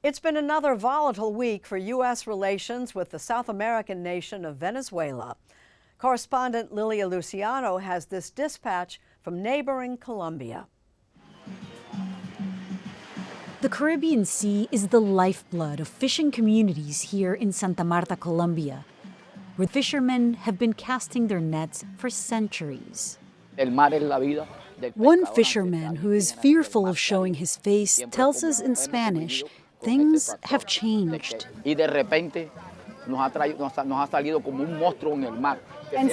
It's been another volatile week for U.S. relations with the South American nation of Venezuela. Correspondent Lilia Luciano has this dispatch from neighboring Colombia. The Caribbean Sea is the lifeblood of fishing communities here in Santa Marta, Colombia, where fishermen have been casting their nets for centuries. One fisherman who is fearful of showing his face tells us in Spanish, things have changed. And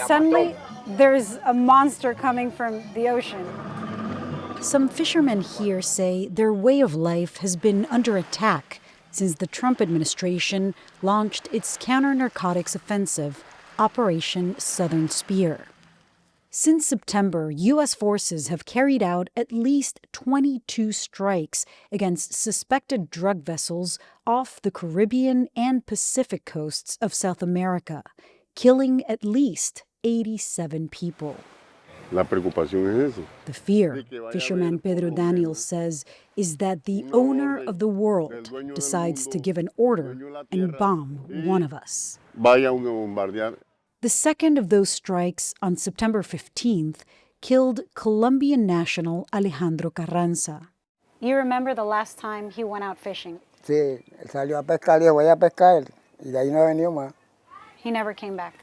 suddenly, there's a monster coming from the ocean. Some fishermen here say their way of life has been under attack since the Trump administration launched its counter-narcotics offensive, Operation Southern Spear. Since September, U.S. forces have carried out at least 22 strikes against suspected drug vessels off the Caribbean and Pacific coasts of South America, killing at least 87 people. The fear, fisherman Pedro Daniel says, is that the owner of the world decides to give an order and bomb one of us. The second of those strikes on September 15th killed Colombian national Alejandro Carranza. You remember the last time he went out fishing? Sí, salió a pescar, dijo, voy a pescar, y de ahí no ha venido más. He never came back.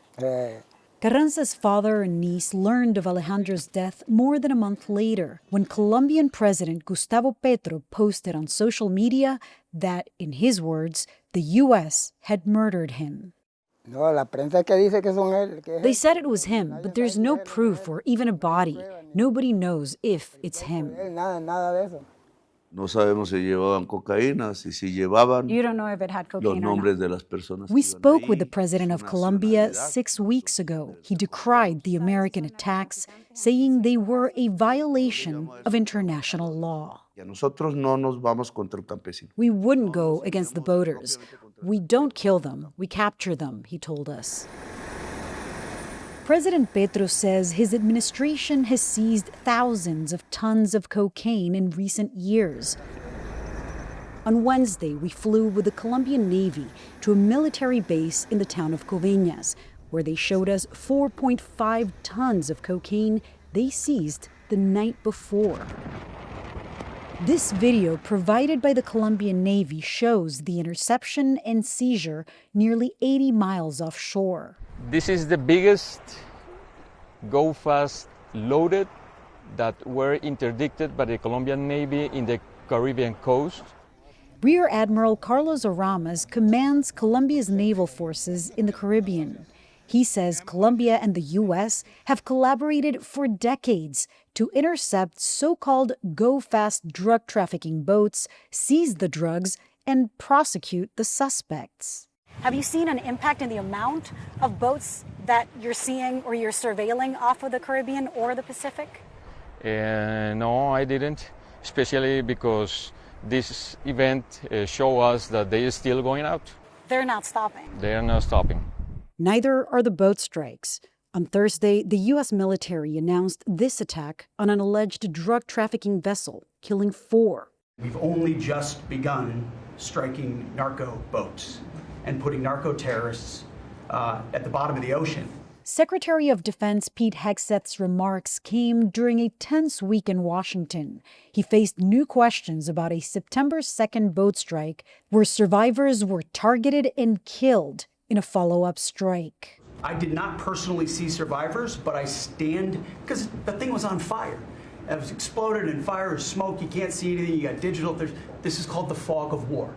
Carranza's father and niece learned of Alejandro's death more than a month later, when Colombian President Gustavo Petro posted on social media that, in his words, the U.S. had murdered him. They said it was him, but there's no proof or even a body. Nobody knows if it's him. No sabemos si llevaban cocaína, si llevaban You don't know if it had los cocaine or nombres not. de las personas. We spoke with the president of Colombia 6 weeks ago. He decried the American attacks, saying they were a violation of international law. Nosotros no nos vamos contra el campesino. We wouldn't go against the boaters. We don't kill them, we capture them, he told us. President Petro says his administration has seized thousands of tons of cocaine in recent years. On Wednesday, we flew with the Colombian Navy to a military base in the town of Coveñas, where they showed us 4.5 tons of cocaine they seized the night before. This video provided by the Colombian Navy shows the interception and seizure nearly 80 miles offshore. This is the biggest go-fast loaded that were interdicted by the Colombian Navy in the Caribbean coast. Rear Admiral Carlos Oramas commands Colombia's naval forces in the Caribbean. He says Colombia and the U.S. have collaborated for decades to intercept so-called go-fast drug trafficking boats, seize the drugs, and prosecute the suspects. Have you seen an impact in the amount of boats that you're seeing or you're surveilling off of the Caribbean or the Pacific? No, I didn't, especially because this event show us that they are still going out. They're not stopping. They are not stopping. Neither are the boat strikes. On Thursday, the U.S. military announced this attack on an alleged drug trafficking vessel, killing 4. We've only just begun striking narco boats and putting narco terrorists at the bottom of the ocean. Secretary of Defense Pete Hegseth's remarks came during a tense week in Washington. He faced new questions about a September 2nd boat strike where survivors were targeted and killed in a follow-up strike. I did not personally see survivors, but I stand, because the thing was on fire. It was exploded in fire or smoke. You can't see anything. You got digital. This is called the fog of war.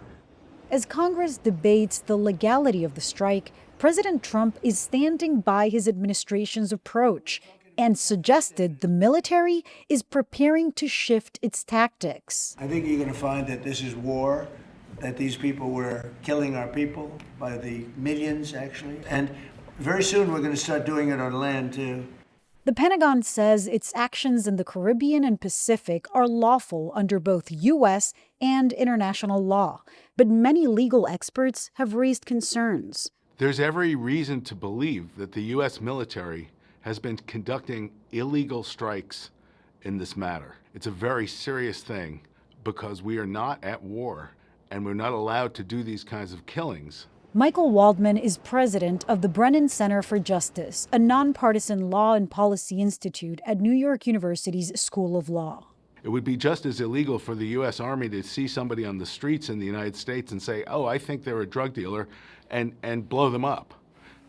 As Congress debates the legality of the strike, President Trump is standing by his administration's approach and suggested the military is preparing to shift its tactics. I think you're going to find that this is war, that these people were killing our people by the millions, actually. And very soon we're going to start doing it on land, too. The Pentagon says its actions in the Caribbean and Pacific are lawful under both U.S. and international law, but many legal experts have raised concerns. There's every reason to believe that the U.S. military has been conducting illegal strikes in this matter. It's a very serious thing because we are not at war, and we're not allowed to do these kinds of killings. Michael Waldman is president of the Brennan Center for Justice, a nonpartisan law and policy institute at New York University's School of Law. It would be just as illegal for the U.S. Army to see somebody on the streets in the United States and say, oh, I think they're a drug dealer, and blow them up.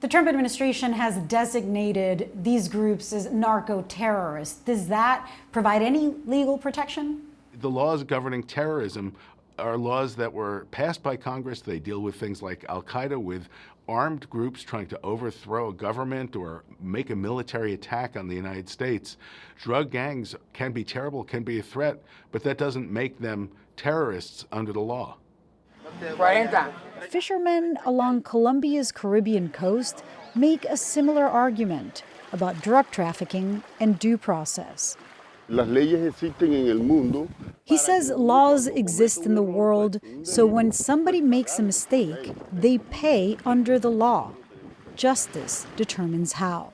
The Trump administration has designated these groups as narco-terrorists. Does that provide any legal protection? The laws governing terrorism are laws that were passed by Congress. They deal with things like Al-Qaeda, with armed groups trying to overthrow a government or make a military attack on the United States. Drug gangs can be terrible, can be a threat, but that doesn't make them terrorists under the law. Fishermen along Colombia's Caribbean coast make a similar argument about drug trafficking and due process. He says laws exist in the world, so when somebody makes a mistake, they pay under the law. Justice determines how.